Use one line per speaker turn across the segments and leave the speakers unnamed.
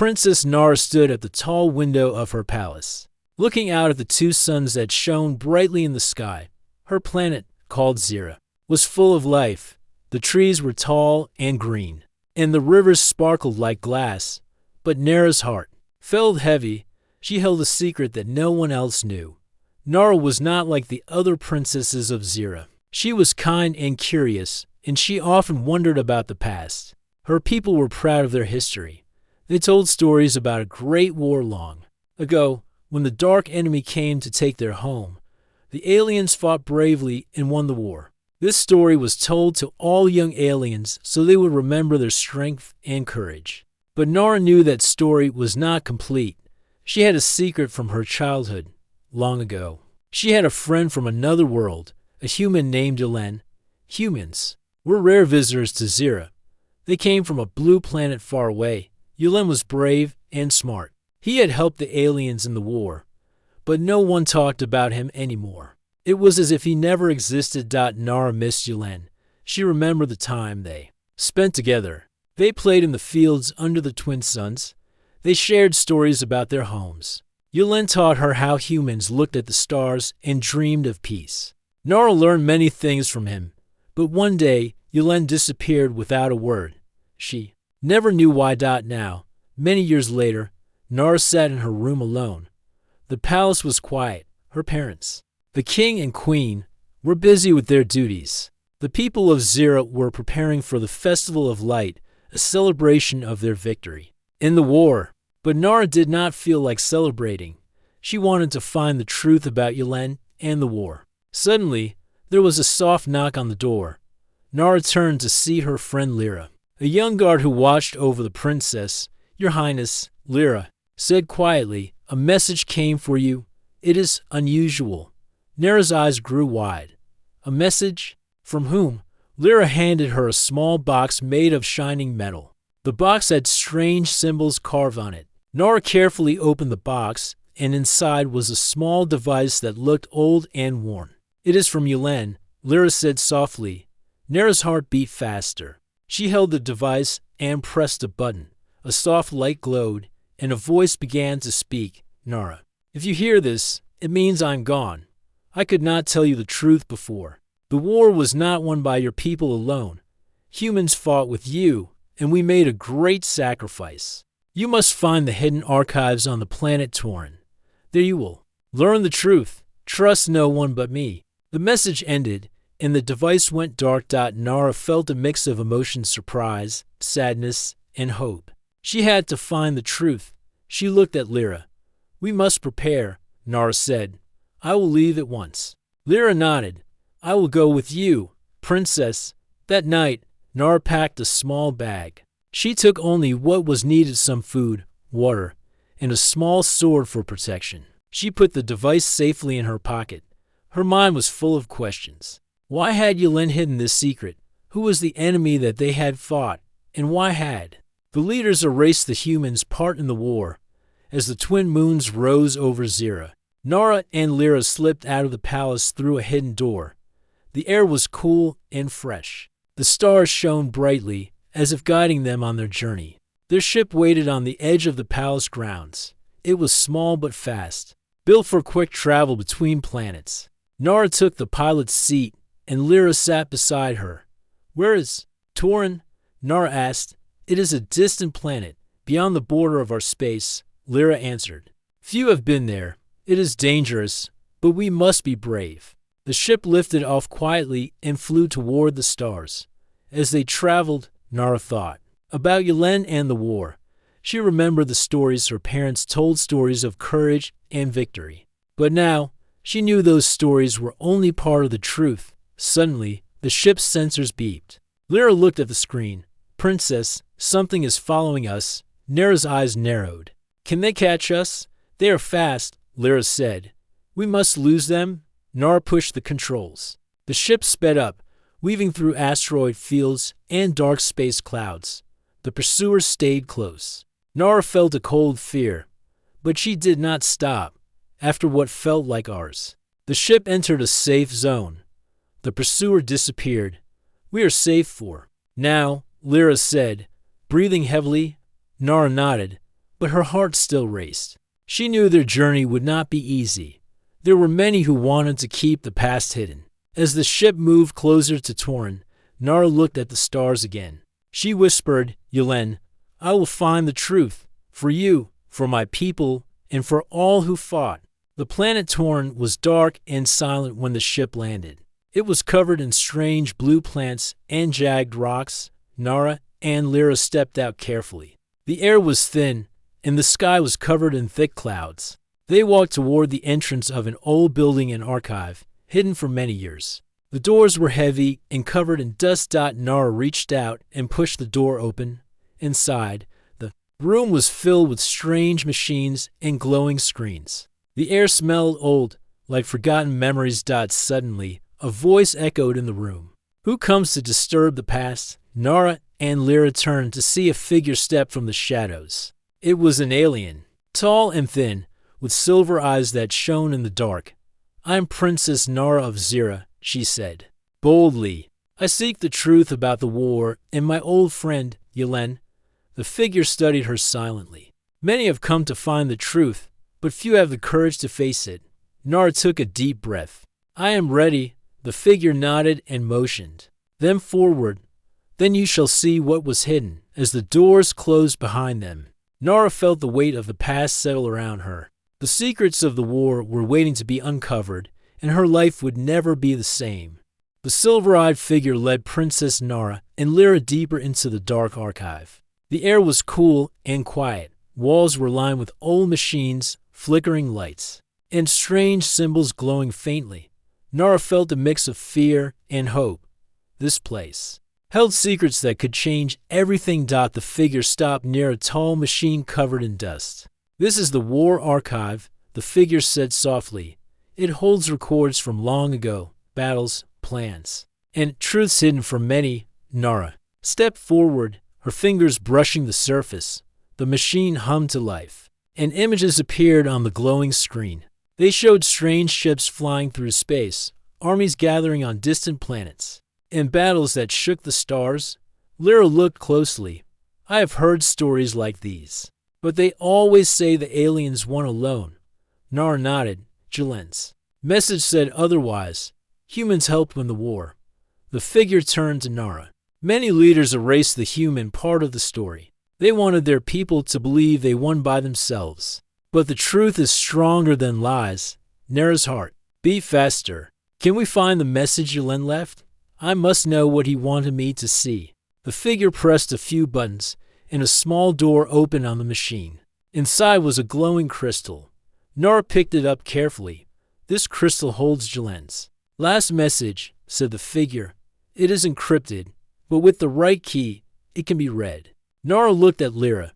Princess Nara stood at the tall window of her palace, looking out at the two suns that shone brightly in the sky. Her planet, called Zira, was full of life. The trees were tall and green, and the rivers sparkled like glass. But Nara's heart felt heavy. She held a secret that no one else knew. Nara was not like the other princesses of Zira. She was kind and curious, and she often wondered about the past. Her people were proud of their history. They told stories about a great war long ago, when the dark enemy came to take their home. The aliens fought bravely and won the war. This story was told to all young aliens so they would remember their strength and courage. But Nara knew that story was not complete. She had a secret from her childhood, long ago. She had a friend from another world, a human named Yelen. Humans were rare visitors to Zira. They came from a blue planet far away. Yelen was brave and smart. He had helped the aliens in the war, but no one talked about him anymore. It was as if he never existed. Nara missed Yelen. She remembered the time they spent together. They played in the fields under the twin suns. They shared stories about their homes. Yelen taught her how humans looked at the stars and dreamed of peace. Nara learned many things from him, but one day Yelen disappeared without a word. She never knew why. Now, many years later, Nara sat in her room alone. The palace was quiet. Her parents, the king and queen, were busy with their duties. The people of Zira were preparing for the Festival of Light, a celebration of their victory in the war. But Nara did not feel like celebrating. She wanted to find the truth about Yelen and the war. Suddenly, there was a soft knock on the door. Nara turned to see her friend Lyra. A young guard who watched over the princess. "Your Highness," Lyra said quietly, "a message came for you. It is unusual." Nara's eyes grew wide. A message? From whom? Lyra handed her a small box made of shining metal. The box had strange symbols carved on it. Nara carefully opened the box, and inside was a small device that looked old and worn. "It is from Yelen," Lyra said softly. Nara's heart beat faster. She held the device and pressed a button. A soft light glowed, and a voice began to speak. "Nara, if you hear this, it means I'm gone. I could not tell you the truth before. The war was not won by your people alone. Humans fought with you, and we made a great sacrifice. You must find the hidden archives on the planet Tauren. There you will learn the truth. Trust no one but me." The message ended, and the device went dark. Nara felt a mix of emotions: surprise, sadness, and hope. She had to find the truth. She looked at Lyra. "We must prepare," Nara said. "I will leave at once." Lyra nodded. "I will go with you, Princess." That night, Nara packed a small bag. She took only what was needed: some food, water, and a small sword for protection. She put the device safely in her pocket. Her mind was full of questions. Why had Yelen hidden this secret? Who was the enemy that they had fought? And why had the leaders erased the humans' part in the war? As the twin moons rose over Zira, Nara and Lyra slipped out of the palace through a hidden door. The air was cool and fresh. The stars shone brightly, as if guiding them on their journey. Their ship waited on the edge of the palace grounds. It was small but fast, built for quick travel between planets. Nara took the pilot's seat, and Lyra sat beside her. "Where is Tauren?" Nara asked. "It is a distant planet, beyond the border of our space," Lyra answered. "Few have been there. It is dangerous, but we must be brave." The ship lifted off quietly and flew toward the stars. As they traveled, Nara thought about Yelen and the war. She remembered the stories her parents told, stories of courage and victory. But now, she knew those stories were only part of the truth. Suddenly, the ship's sensors beeped. Lyra looked at the screen. "Princess, something is following us." Nara's eyes narrowed. "Can they catch us?" "They are fast," Lyra said. "We must lose them." Nara pushed the controls. The ship sped up, weaving through asteroid fields and dark space clouds. The pursuers stayed close. Nara felt a cold fear, but she did not stop. After what felt like hours, the ship entered a safe zone. The pursuer disappeared. "We are safe for now," Lyra said, breathing heavily. Nara nodded. but her heart still raced. She knew their journey would not be easy. There were many who wanted to keep the past hidden. As the ship moved closer to Torin, Nara looked at the stars again. She whispered, Yelen, I will find the truth, for you, for my people, and for all who fought. The planet Torin was dark and silent when the ship landed. It was covered in strange blue plants and jagged rocks. Nara and Lyra stepped out carefully. The air was thin, and the sky was covered in thick clouds. They walked toward the entrance of an old building and archive, hidden for many years. The doors were heavy and covered in dust. Nara reached out and pushed the door open. Inside, the room was filled with strange machines and glowing screens. The air smelled old, like forgotten memories. Suddenly, a voice echoed in the room. Who comes to disturb the past? Nara and Lyra turned to see a figure step from the shadows. It was an alien, tall and thin, with silver eyes that shone in the dark. I am Princess Nara of Zira, she said. Boldly, I seek the truth about the war and my old friend, Yelen. The figure studied her silently. Many have come to find the truth, but few have the courage to face it. Nara took a deep breath. I am ready. The figure nodded and motioned. Then forward. Then you shall see what was hidden. As the doors closed behind them, Nara felt the weight of the past settle around her. The secrets of the war were waiting to be uncovered, and her life would never be the same. The silver-eyed figure led Princess Nara and Lyra deeper into the dark archive. The air was cool and quiet. Walls were lined with old machines, flickering lights, and strange symbols glowing faintly. Nara felt a mix of fear and hope. This place held secrets that could change everything. The figure stopped near a tall machine covered in dust. This is the War Archive, the figure said softly. It holds records from long ago, battles, plans, and truths hidden from many. Nara stepped forward, her fingers brushing the surface. The machine hummed to life, and images appeared on the glowing screen. They showed strange ships flying through space, armies gathering on distant planets, and battles that shook the stars. Lyra looked closely. I have heard stories like these, but they always say the aliens won alone. Nara nodded. Jelen's message said otherwise. Humans helped win the war. The figure turned to Nara. Many leaders erased the human part of the story. They wanted their people to believe they won by themselves. But the truth is stronger than lies. Nara's heart beat faster. Can we find the message Yelen left? I must know what he wanted me to see. The figure pressed a few buttons, and a small door opened on the machine. Inside was a glowing crystal. Nara picked it up carefully. This crystal holds Jelen's last message, said the figure. It is encrypted, but with the right key, it can be read. Nara looked at Lyra.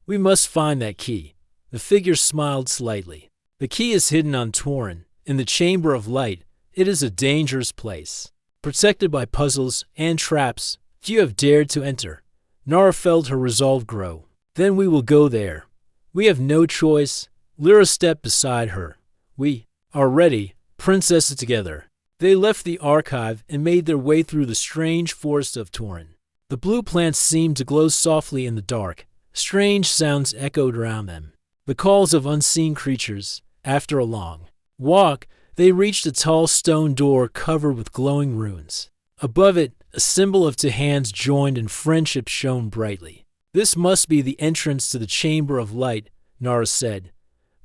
We must find that key. The figure smiled slightly. The key is hidden on Torin, in the Chamber of Light. It is a dangerous place, protected by puzzles and traps. Few have dared to enter. Nara felt her resolve grow. Then we will go there. We have no choice. Lyra stepped beside her. We are ready, princesses together. They left the archive and made their way through the strange forest of Torin. The blue plants seemed to glow softly in the dark. Strange sounds echoed around them, the calls of unseen creatures. After a long walk, they reached a tall stone door covered with glowing runes. Above it, a symbol of two hands joined in friendship shone brightly. This must be the entrance to the Chamber of Light, Nara said.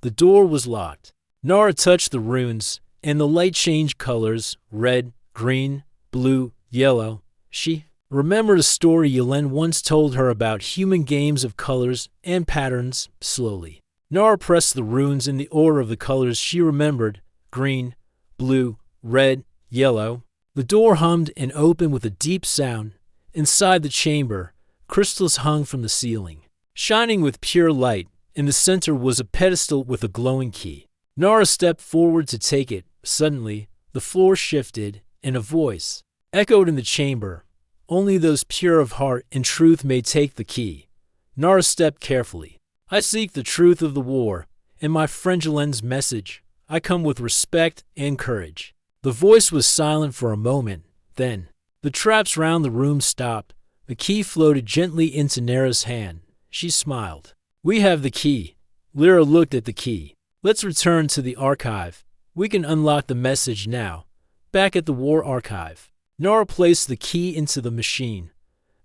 The door was locked. Nara touched the runes, and the light changed colors: red, green, blue, yellow. She remembered a story Yelen once told her about human games of colors and patterns. Slowly, Nara pressed the runes in the order of the colors she remembered: green, blue, red, yellow. The door hummed and opened with a deep sound. Inside the chamber, crystals hung from the ceiling, shining with pure light. In the center was a pedestal with a glowing key. Nara stepped forward to take it. Suddenly, the floor shifted, and a voice echoed in the chamber. Only those pure of heart and truth may take the key. Nara stepped carefully. I seek the truth of the war, and my friend Jelen's message. I come with respect and courage. The voice was silent for a moment. Then, the traps round the room stopped. The key floated gently into Nara's hand. She smiled. We have the key. Lyra looked at the key. Let's return to the archive. We can unlock the message now. Back at the war archive, Nara placed the key into the machine.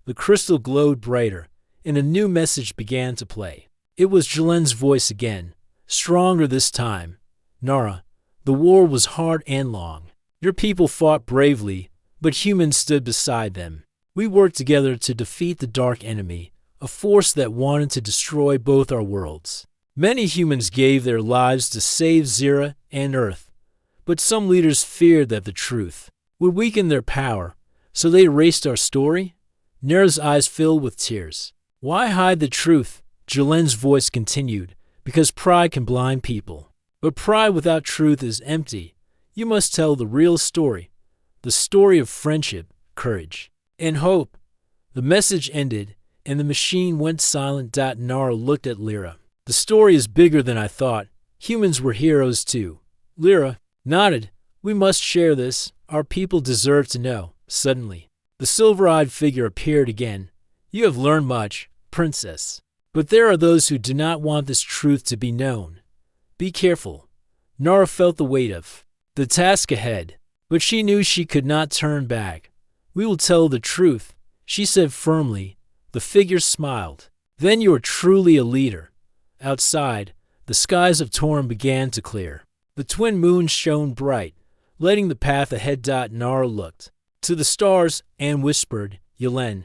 The crystal glowed brighter, and a new message began to play. It was Jelen's voice again, stronger this time. Nara, the war was hard and long. Your people fought bravely, but humans stood beside them. We worked together to defeat the dark enemy, a force that wanted to destroy both our worlds. Many humans gave their lives to save Zira and Earth, but some leaders feared that the truth would weaken their power, so they erased our story. Nara's eyes filled with tears. Why hide the truth? Jelen's voice continued, because pride can blind people. But pride without truth is empty. You must tell the real story, the story of friendship, courage, and hope. The message ended, and the machine went silent. Nara looked at Lyra. The story is bigger than I thought. Humans were heroes too. Lyra nodded. We must share this. Our people deserve to know. Suddenly, the silver-eyed figure appeared again. You have learned much, princess. But there are those who do not want this truth to be known. Be careful. Nara felt the weight of the task ahead, but she knew she could not turn back. We will tell the truth, she said firmly. The figure smiled. Then you are truly a leader. Outside, the skies of Torm began to clear. The twin moons shone bright, lighting the path ahead. Nara looked to the stars and whispered, Yelen,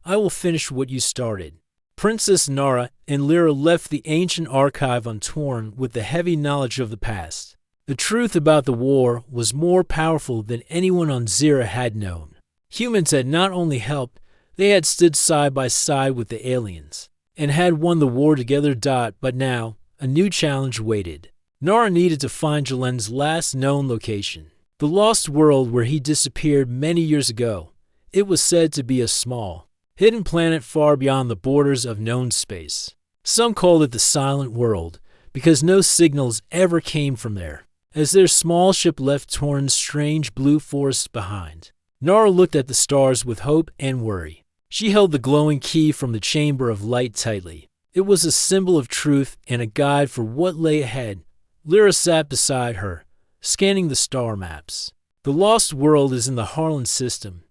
I will finish what you started. Princess Nara and Lyra left the ancient archive on Torn with the heavy knowledge of the past. The truth about the war was more powerful than anyone on Zira had known. Humans had not only helped, they had stood side by side with the aliens, and had won the war together. But now, a new challenge waited. Nara needed to find Jelen's last known location, the lost world where he disappeared many years ago. It was said to be a small, hidden planet far beyond the borders of known space. Some called it the Silent World, because no signals ever came from there, as their small ship left Torn's strange blue forest behind. Nara looked at the stars with hope and worry. She held the glowing key from the Chamber of Light tightly. It was a symbol of truth and a guide for what lay ahead. Lyra sat beside her, scanning the star maps. The Lost World is in the Harlan system.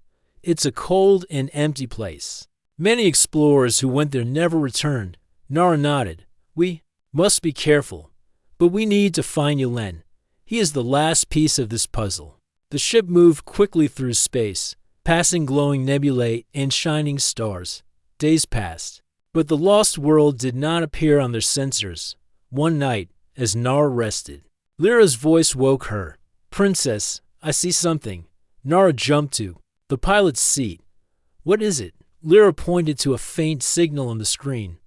It's a cold and empty place. Many explorers who went there never returned. Nara nodded. We must be careful, but we need to find Yelen. He is the last piece of this puzzle. The ship moved quickly through space, passing glowing nebulae and shining stars. Days passed, but the Lost World did not appear on their sensors. One night, as Nara rested, Lyra's voice woke her. Princess, I see something. Nara jumped to the pilot's seat. What is it? Lyra pointed to a faint signal on the screen.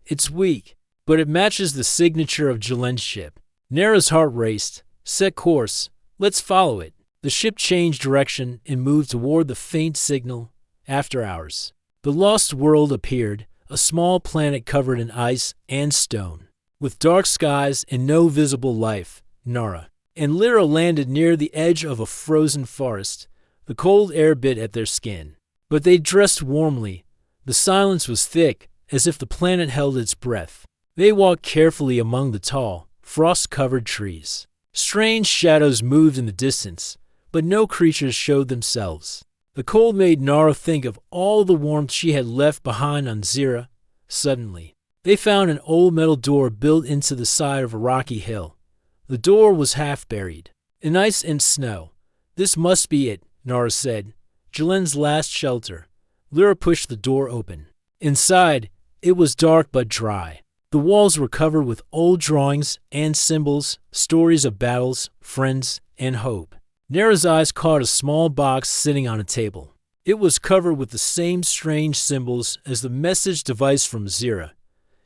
It's weak, but it matches the signature of Jelen's ship. Nara's heart raced. Set course. Let's follow it. The ship changed direction and moved toward the faint signal. After hours, the Lost World appeared, a small planet covered in ice and stone, with dark skies and no visible life. Nara and Lyra landed near the edge of a frozen forest. The cold air bit at their skin, but they dressed warmly. The silence was thick, as if the planet held its breath. They walked carefully among the tall, frost-covered trees. Strange shadows moved in the distance, but no creatures showed themselves. The cold made Nara think of all the warmth she had left behind on Zira. Suddenly, they found an old metal door built into the side of a rocky hill. The door was half buried in ice and snow. This must be it, Nara said. Jelen's last shelter. Lyra pushed the door open. Inside, it was dark but dry. The walls were covered with old drawings and symbols, stories of battles, friends, and hope. Nara's eyes caught a small box sitting on a table. It was covered with the same strange symbols as the message device from Zira.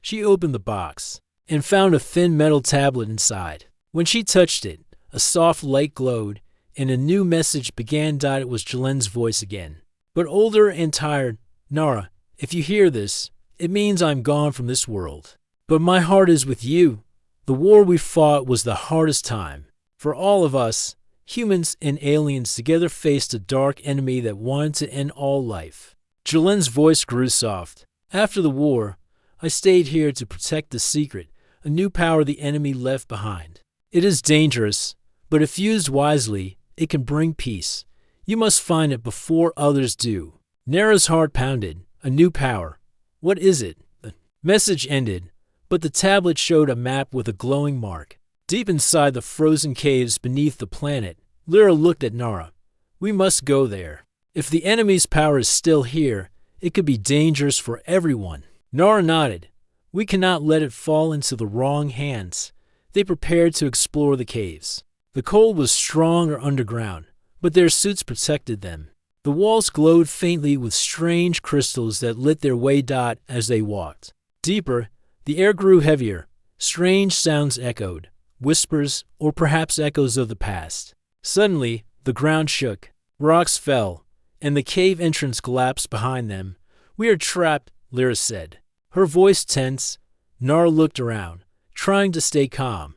She opened the box and found a thin metal tablet inside. When she touched it, a soft light glowed, and a new message began. It was Jelen's voice again, but older and tired. Nara, if you hear this, it means I'm gone from this world. But my heart is with you. The war we fought was the hardest time. For all of us, humans and aliens together faced a dark enemy that wanted to end all life. Jelen's voice grew soft. After the war, I stayed here to protect the secret, a new power the enemy left behind. It is dangerous, but if used wisely, it can bring peace. You must find it before others do." Nara's heart pounded. A new power. What is it? The message ended, but the tablet showed a map with a glowing mark. Deep inside the frozen caves beneath the planet, Lyra looked at Nara. "We must go there. If the enemy's power is still here, it could be dangerous for everyone." Nara nodded. "We cannot let it fall into the wrong hands." They prepared to explore the caves. The cold was stronger underground, but their suits protected them. The walls glowed faintly with strange crystals that lit their way as they walked. Deeper, the air grew heavier. Strange sounds echoed, whispers or perhaps echoes of the past. Suddenly, the ground shook, rocks fell, and the cave entrance collapsed behind them. "We are trapped," Lyra said. Her voice tense. Nara looked around, trying to stay calm.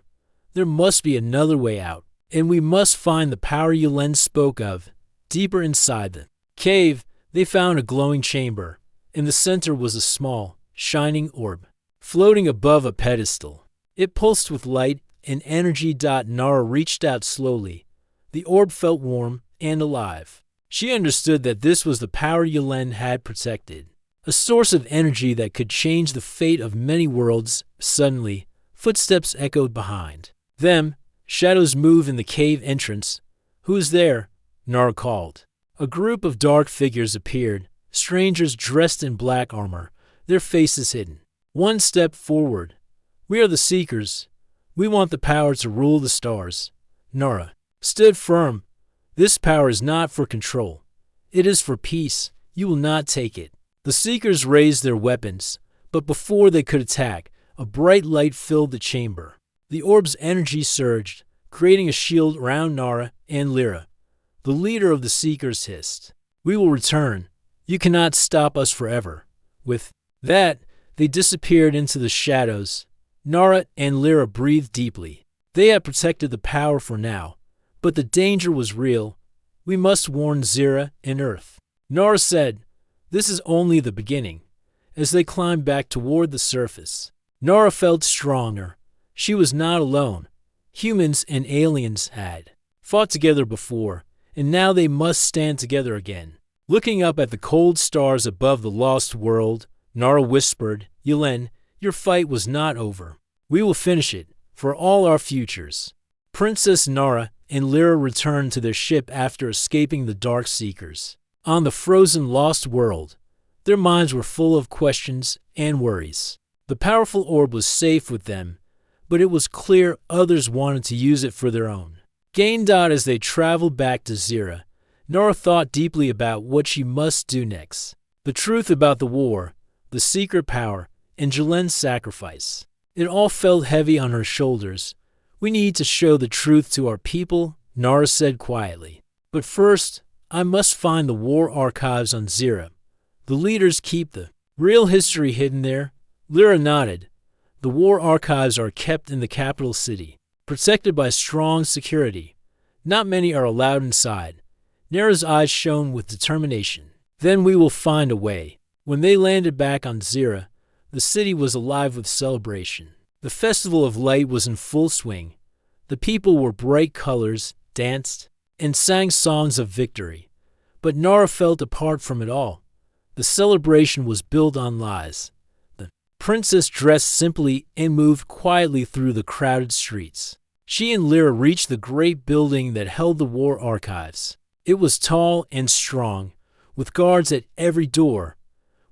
"There must be another way out, and we must find the power Yulin spoke of." Deeper inside the cave, they found a glowing chamber. In the center was a small, shining orb, floating above a pedestal. It pulsed with light and energy. Nara reached out slowly. The orb felt warm and alive. She understood that this was the power Yulin had protected, a source of energy that could change the fate of many worlds. Suddenly, footsteps echoed behind them. Shadows moved in the cave entrance. "Who is there?" Nara called. A group of dark figures appeared, strangers dressed in black armor, their faces hidden. One stepped forward. "We are the Seekers. We want the power to rule the stars." Nara stood firm. "This power is not for control. It is for peace. You will not take it." The Seekers raised their weapons, but before they could attack, a bright light filled the chamber. The orb's energy surged, creating a shield around Nara and Lyra. The leader of the Seekers hissed, "We will return. You cannot stop us forever." With that, they disappeared into the shadows. Nara and Lyra breathed deeply. They had protected the power for now, but the danger was real. "We must warn Zira and Earth." Nara said, "This is only the beginning." As they climbed back toward the surface, Nara felt stronger. She was not alone. Humans and aliens had fought together before, and now they must stand together again. Looking up at the cold stars above the lost world, Nara whispered, "Yulin, your fight was not over. We will finish it, for all our futures." Princess Nara and Lyra returned to their ship after escaping the Dark Seekers. On the frozen lost world, their minds were full of questions and worries. The powerful orb was safe with them, but it was clear others wanted to use it for their own gain. As they traveled back to Zira, Nara thought deeply about what she must do next. The truth about the war, the secret power, and Julen's sacrifice. It all felt heavy on her shoulders. "We need to show the truth to our people," Nara said quietly. "But first, I must find the war archives on Zira. The leaders keep the real history hidden there." Lyra nodded. "The war archives are kept in the capital city, protected by strong security. Not many are allowed inside." Nara's eyes shone with determination. "Then we will find a way." When they landed back on Zira, the city was alive with celebration. The Festival of Light was in full swing. The people wore bright colors, danced, and sang songs of victory. But Nara felt apart from it all. The celebration was built on lies. The princess dressed simply and moved quietly through the crowded streets. She and Lyra reached the great building that held the war archives. It was tall and strong, with guards at every door.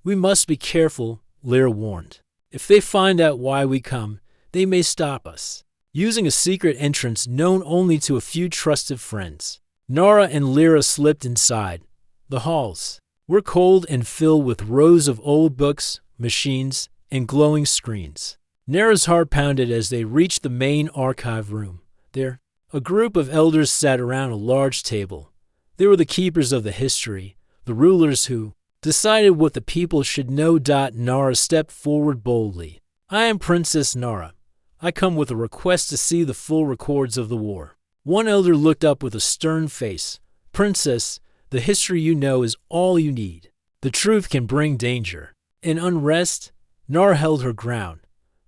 "We must be careful," Lyra warned. "If they find out why we come, they may stop us." Using a secret entrance known only to a few trusted friends, Nara and Lyra slipped inside. The halls were cold and filled with rows of old books, machines, and glowing screens. Nara's heart pounded as they reached the main archive room. There, a group of elders sat around a large table. They were the keepers of the history, the rulers who decided what the people should know. Nara stepped forward boldly. "I am Princess Nara. I come with a request to see the full records of the war." One elder looked up with a stern face. "Princess, the history you know is all you need. The truth can bring danger and unrest. Nara held her ground.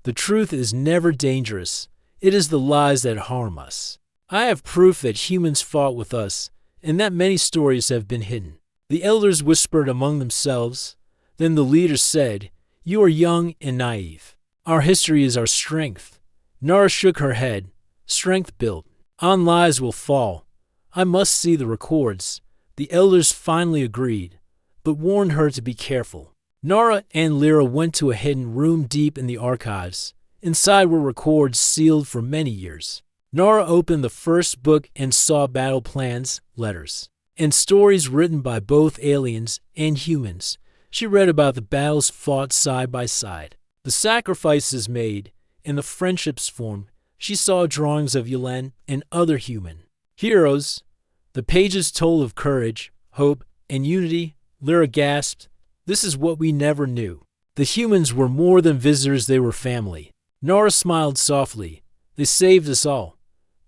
The truth is never dangerous. It is the lies that harm us. I have proof that humans fought with us, and that many stories have been hidden. The elders whispered among themselves. Then the leader said, "You are young and naive. Our history is our strength." Nara shook her head. "Strength built on lies will fall. I must see the records." The elders finally agreed, but warned her to be careful. Nara and Lyra went to a hidden room deep in the archives. Inside were records sealed for many years. Nara opened the first book and saw battle plans, letters, and stories written by both aliens and humans. She read about the battles fought side by side, the sacrifices made, and the friendships formed. She saw drawings of Yelen and other human heroes. The pages told of courage, hope, and unity. Lyra gasped, "This is what we never knew." The humans were more than visitors, they were family. Nara smiled softly. They saved us all.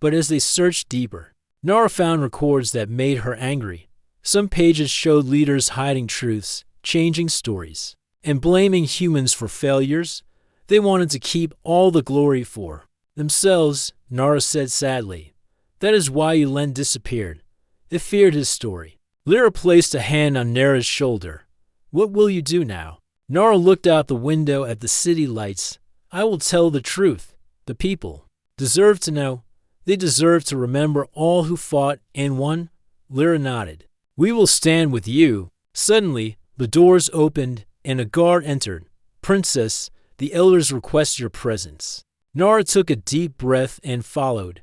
But as they searched deeper, Nara found records that made her angry. Some pages showed leaders hiding truths, changing stories, and blaming humans for failures. They wanted to keep all the glory for themselves, Nara said sadly. That is why Yelen disappeared. They feared his story. Lyra placed a hand on Nara's shoulder. "What will you do now?" Nara looked out the window at the city lights. "I will tell the truth. The people deserve to know. They deserve to remember all who fought and won." Lyra nodded. "We will stand with you." Suddenly, the doors opened and a guard entered. "Princess, the elders request your presence." Nara took a deep breath and followed.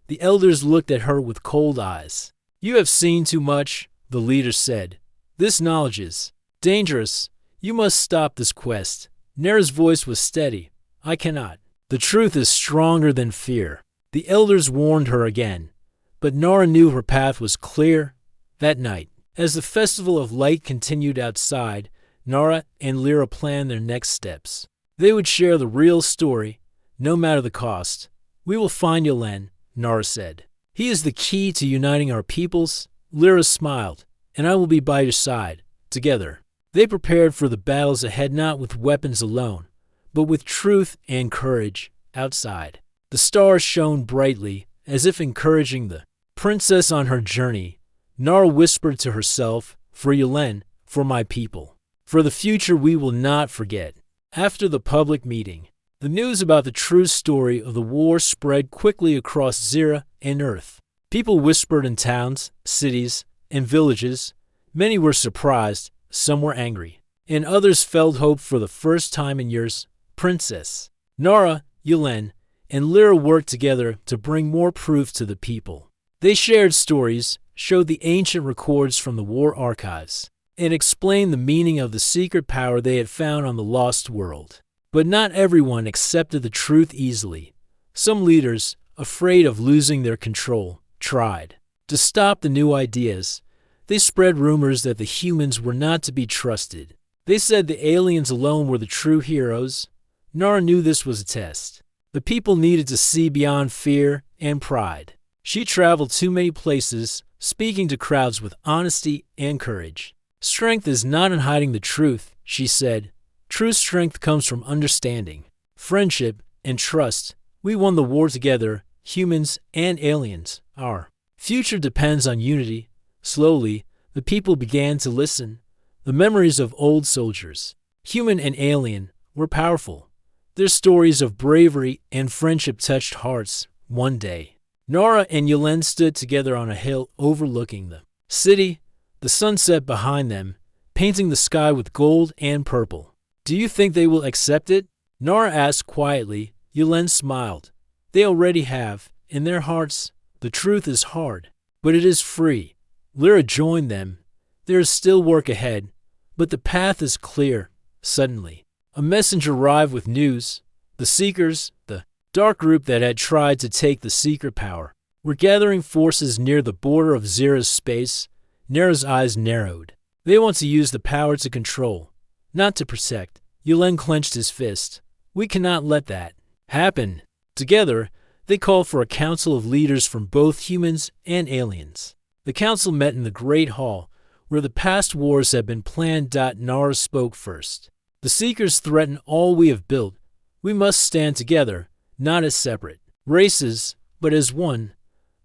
The elders looked at her with cold eyes. "You have seen too much," the leader said. "This knowledge is dangerous. You must stop this quest." Nara's voice was steady. "I cannot. The truth is stronger than fear." The elders warned her again, but Nara knew her path was clear. That night, as the Festival of Light continued outside, Nara and Lyra planned their next steps. They would share the real story, no matter the cost. "We will find Yelen," Nara said. "He is the key to uniting our peoples." Lyra smiled. "And I will be by your side." Together, they prepared for the battles ahead, not with weapons alone, but with truth and courage outside. The stars shone brightly, as if encouraging the princess on her journey. Nara whispered to herself, "For Yelen, for my people, for the future we will not forget." After the public meeting, the news about the true story of the war spread quickly across Zira and Earth. People whispered in towns, cities, and villages. Many were surprised, some were angry, and others felt hope for the first time in years. Princess Nara, Yelen, and Lyra worked together to bring more proof to the people. They shared stories, showed the ancient records from the war archives, and explained the meaning of the secret power they had found on the lost world. But not everyone accepted the truth easily. Some leaders, afraid of losing their control, tried to stop the new ideas. They spread rumors that the humans were not to be trusted. They said the aliens alone were the true heroes. Nara knew this was a test. The people needed to see beyond fear and pride. She traveled to many places, speaking to crowds with honesty and courage. "Strength is not in hiding the truth," she said. "True strength comes from understanding, friendship, and trust. We won the war together, humans and aliens. Our future depends on unity." Slowly, the people began to listen. The memories of old soldiers, human and alien, were powerful. Their stories of bravery and friendship touched hearts. One day, Nara and Yelen stood together on a hill overlooking the city, the sunset behind them, painting the sky with gold and purple. "Do you think they will accept it?" Nara asked quietly. Yelen smiled. "They already have, in their hearts. The truth is hard, but it is free." Lyra joined them. There is still work ahead, but the path is clear. Suddenly, a messenger arrived with news. The Seekers, the dark group that had tried to take the secret power, were gathering forces near the border of Zira's space. Nara's eyes narrowed. They want to use the power to control, not to protect. Yelen clenched his fist. "We cannot let that happen." Together, they called for a council of leaders from both humans and aliens. The council met in the Great Hall, where the past wars had been planned. Nara spoke first. The Seekers threaten all we have built. We must stand together, not as separate races, but as one.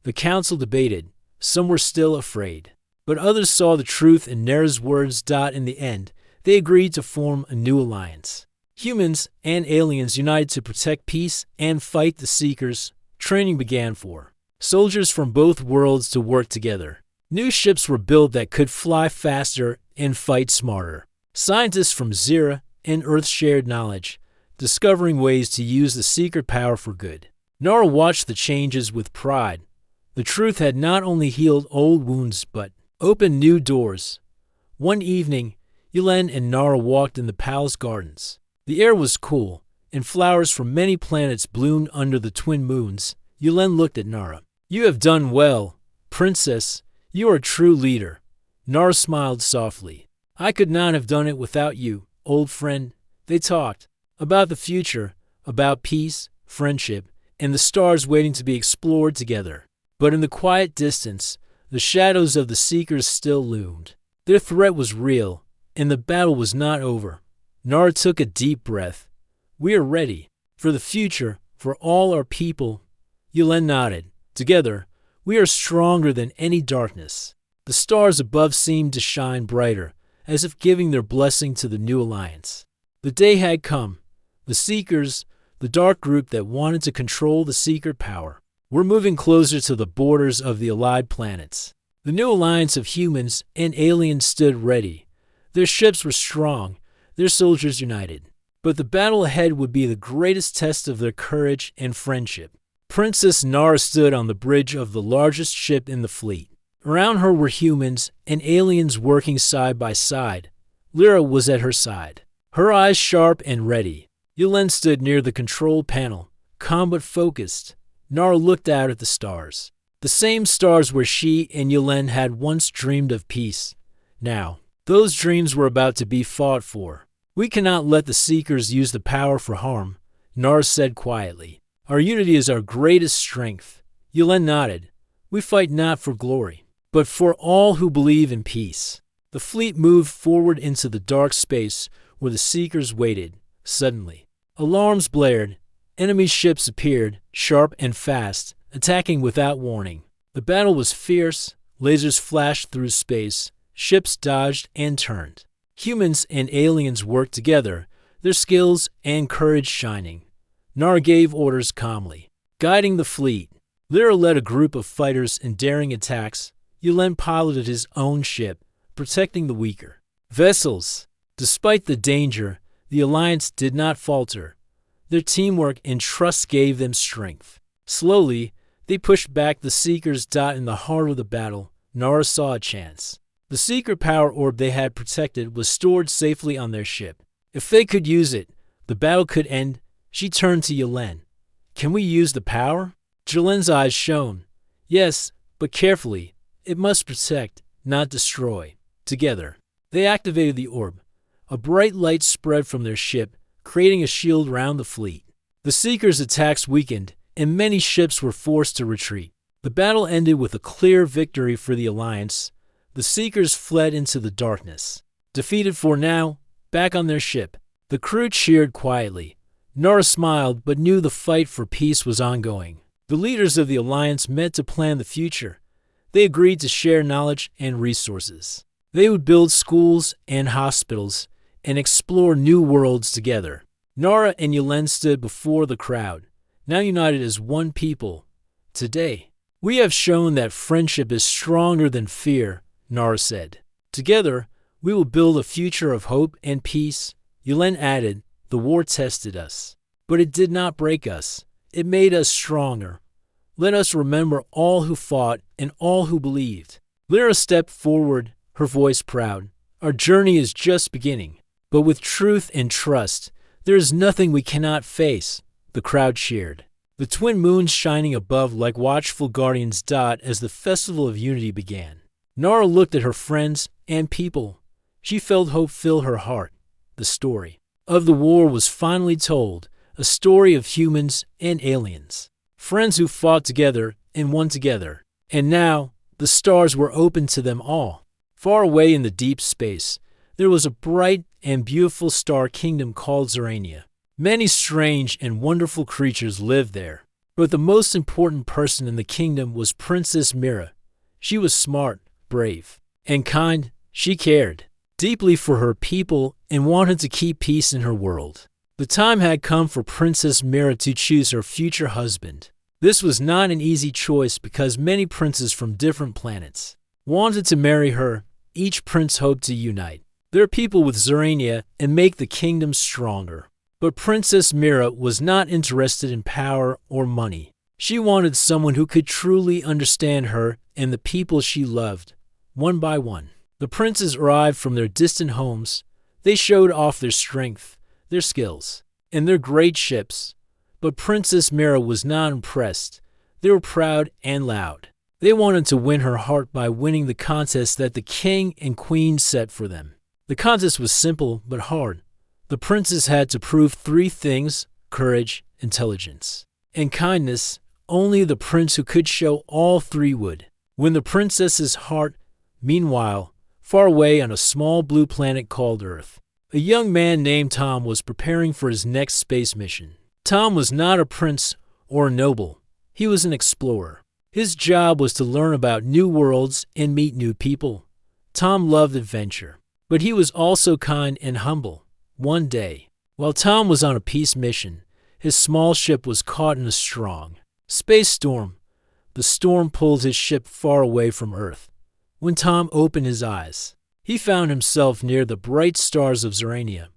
The council debated. Some were still afraid, but others saw the truth in Nera's words. In the end, they agreed to form a new alliance. Humans and aliens united to protect peace and fight the Seekers. Training began for soldiers from both worlds to work together. New ships were built that could fly faster and fight smarter. Scientists from Zira and Earth shared knowledge, discovering ways to use the secret power for good. Nara watched the changes with pride. The truth had not only healed old wounds but opened new doors. One evening, Yulin and Nara walked in the palace gardens. The air was cool, and flowers from many planets bloomed under the twin moons. Yulin looked at Nara. "You have done well, Princess. You are a true leader." Nara smiled softly. "I could not have done it without you, old friend." They talked about the future, about peace, friendship, and the stars waiting to be explored together. But in the quiet distance, the shadows of the Seekers still loomed. Their threat was real, and the battle was not over. Nara took a deep breath. "We are ready. For the future, for all our people." Yulin nodded. "Together, we are stronger than any darkness." The stars above seemed to shine brighter, as if giving their blessing to the new alliance. The day had come. The Seekers, the dark group that wanted to control the secret power, were moving closer to the borders of the allied planets. The new alliance of humans and aliens stood ready. Their ships were strong, their soldiers united. But the battle ahead would be the greatest test of their courage and friendship. Princess Nara stood on the bridge of the largest ship in the fleet. Around her were humans and aliens working side by side. Lyra was at her side, her eyes sharp and ready. Yulin stood near the control panel, calm but focused. Nara looked out at the stars. The same stars where she and Yulin had once dreamed of peace. Now, those dreams were about to be fought for. "We cannot let the Seekers use the power for harm," Nara said quietly. "Our unity is our greatest strength." Yulin nodded. "We fight not for glory, but for all who believe in peace." The fleet moved forward into the dark space where the Seekers waited. Suddenly, alarms blared. Enemy ships appeared, sharp and fast, attacking without warning. The battle was fierce. Lasers flashed through space. Ships dodged and turned. Humans and aliens worked together, their skills and courage shining. Nara gave orders calmly, guiding the fleet. Lyra led a group of fighters in daring attacks. Yulin piloted his own ship, protecting the weaker vessels. Despite the danger, the alliance did not falter. Their teamwork and trust gave them strength. Slowly, they pushed back the Seekers. In the heart of the battle, Nara saw a chance. The secret power orb they had protected was stored safely on their ship. If they could use it, the battle could end. She turned to Yulin. "Can we use the power?" Yulin's eyes shone. "Yes, but carefully. It must protect, not destroy." Together, they activated the orb. A bright light spread from their ship, creating a shield round the fleet. The Seekers' attacks weakened, and many ships were forced to retreat. The battle ended with a clear victory for the Alliance. The Seekers fled into the darkness. Defeated for now, back on their ship, the crew cheered quietly. Nara smiled but knew the fight for peace was ongoing. The leaders of the Alliance met to plan the future. They agreed to share knowledge and resources. They would build schools and hospitals and explore new worlds together. Nara and Yulin stood before the crowd, now united as one people. "Today, we have shown that friendship is stronger than fear," Nara said. "Together, we will build a future of hope and peace." Yulin added, "The war tested us, but it did not break us. It made us stronger. Let us remember all who fought and all who believed." Lyra stepped forward, her voice proud. "Our journey is just beginning, but with truth and trust, there is nothing we cannot face." The crowd cheered, the twin moons shining above like watchful guardians. As the Festival of Unity began, Nara looked at her friends and people. She felt hope fill her heart. The story of the war was finally told, a story of humans and aliens, friends who fought together and won together. And now, the stars were open to them all. Far away in the deep space, there was a bright and beautiful star kingdom called Zerania. Many strange and wonderful creatures lived there, but the most important person in the kingdom was Princess Mira. She was smart, brave, and kind. She cared deeply for her people and wanted to keep peace in her world. The time had come for Princess Mira to choose her future husband. This was not an easy choice because many princes from different planets wanted to marry her. Each prince hoped to unite their people with Zerania and make the kingdom stronger. But Princess Mira was not interested in power or money. She wanted someone who could truly understand her and the people she loved. One by one, the princes arrived from their distant homes. They showed off their strength, their skills, and their great ships. But Princess Mira was not impressed. They were proud and loud. They wanted to win her heart by winning the contest that the king and queen set for them. The contest was simple but hard. The princes had to prove three things: courage, intelligence, and kindness. Only the prince who could show all three would win the princess's heart. Meanwhile, far away on a small blue planet called Earth, a young man named Tom was preparing for his next space mission. Tom was not a prince or a noble. He was an explorer. His job was to learn about new worlds and meet new people. Tom loved adventure, but he was also kind and humble. One day, while Tom was on a peace mission, his small ship was caught in a strong space storm. The storm pulled his ship far away from Earth. When Tom opened his eyes, he found himself near the bright stars of Zerania.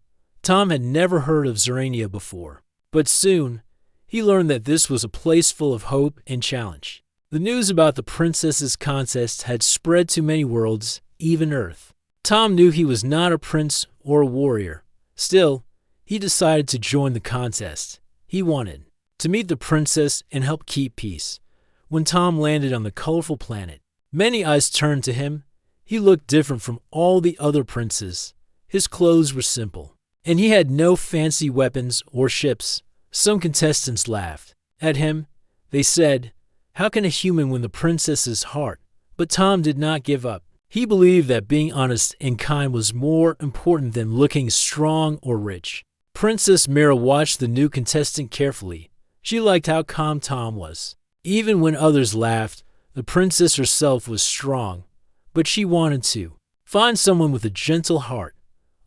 Tom had never heard of Zerania before, but soon he learned that this was a place full of hope and challenge. The news about the princess's contest had spread to many worlds, even Earth. Tom knew he was not a prince or a warrior. Still, he decided to join the contest. He wanted to meet the princess and help keep peace. When Tom landed on the colorful planet, many eyes turned to him. He looked different from all the other princes. His clothes were simple, and he had no fancy weapons or ships. Some contestants laughed at him. They said, "How can a human win the princess's heart?" But Tom did not give up. He believed that being honest and kind was more important than looking strong or rich. Princess Mira watched the new contestant carefully. She liked how calm Tom was. Even when others laughed, the princess herself was strong, but she wanted to find someone with a gentle heart.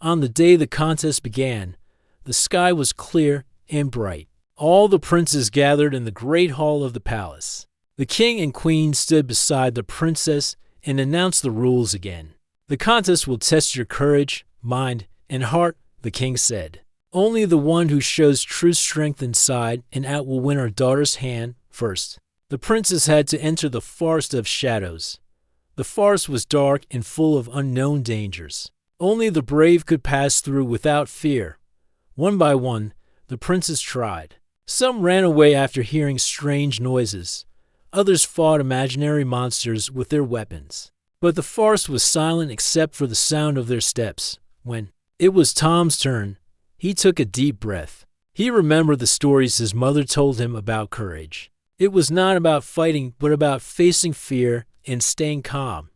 On the day the contest began, the sky was clear and bright. All the princes gathered in the great hall of the palace. The king and queen stood beside the princess and announced the rules again. "The contest will test your courage, mind, and heart," the king said. "Only the one who shows true strength inside and out will win our daughter's hand first." The princes had to enter the forest of shadows. The forest was dark and full of unknown dangers. Only the brave could pass through without fear. One by one, the princes tried. Some ran away after hearing strange noises. Others fought imaginary monsters with their weapons. But the forest was silent except for the sound of their steps. When it was Tom's turn, he took a deep breath. He remembered the stories his mother told him about courage. It was not about fighting, but about facing fear and staying calm.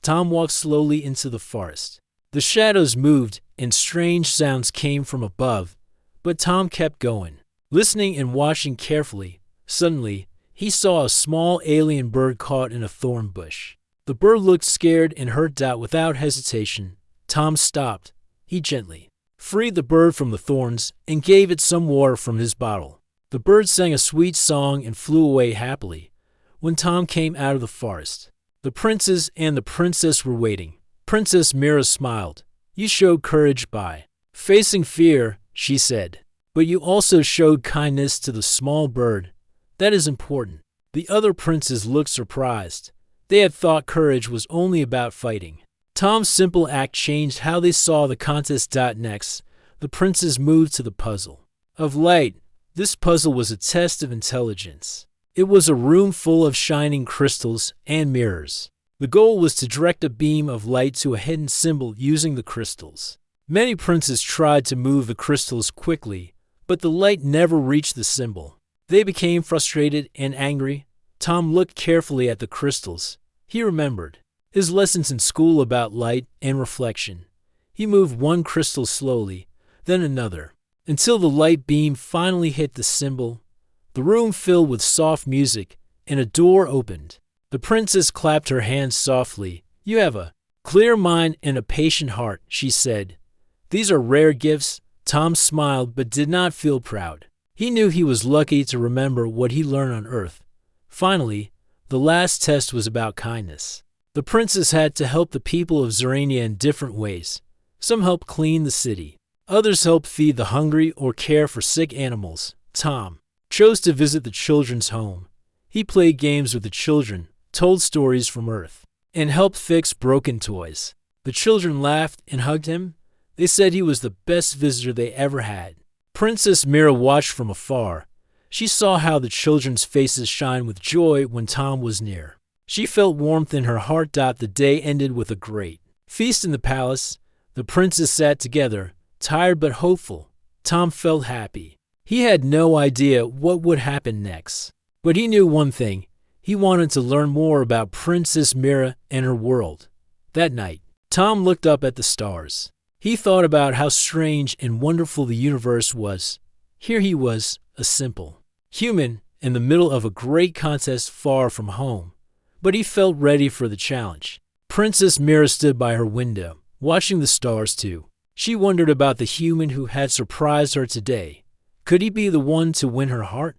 Tom walked slowly into the forest. The shadows moved and strange sounds came from above, but Tom kept going, listening and watching carefully. Suddenly, he saw a small alien bird caught in a thorn bush. The bird looked scared and heard doubt. Without hesitation, Tom stopped. He gently freed the bird from the thorns and gave it some water from his bottle. The bird sang a sweet song and flew away happily. When Tom came out of the forest, the princes and the princess were waiting. Princess Mira smiled. "You showed courage by facing fear," she said. "But you also showed kindness to the small bird. That is important." The other princes looked surprised. They had thought courage was only about fighting. Tom's simple act changed how they saw the contest. Next, the princes moved to the puzzle of light. This puzzle was a test of intelligence. It was a room full of shining crystals and mirrors. The goal was to direct a beam of light to a hidden symbol using the crystals. Many princes tried to move the crystals quickly, but the light never reached the symbol. They became frustrated and angry. Tom looked carefully at the crystals. He remembered his lessons in school about light and reflection. He moved one crystal slowly, then another, until the light beam finally hit the symbol. The room filled with soft music, and a door opened. The princess clapped her hands softly. "You have a clear mind and a patient heart," she said. "These are rare gifts." Tom smiled but did not feel proud. He knew he was lucky to remember what he learned on Earth. Finally, the last test was about kindness. The princess had to help the people of Zerania in different ways. Some helped clean the city. Others helped feed the hungry or care for sick animals. Tom chose to visit the children's home. He played games with the children, told stories from Earth, and helped fix broken toys. The children laughed and hugged him. They said he was the best visitor they ever had. Princess Mira watched from afar. She saw how the children's faces shined with joy when Tom was near. She felt warmth in her heart. The day ended with a great feast in the palace. The princess sat together, tired but hopeful. Tom felt happy. He had no idea what would happen next, but he knew one thing. He wanted to learn more about Princess Mira and her world. That night, Tom looked up at the stars. He thought about how strange and wonderful the universe was. Here he was, a simple human, in the middle of a great contest far from home. But he felt ready for the challenge. Princess Mira stood by her window, watching the stars too. She wondered about the human who had surprised her today. Could he be the one to win her heart?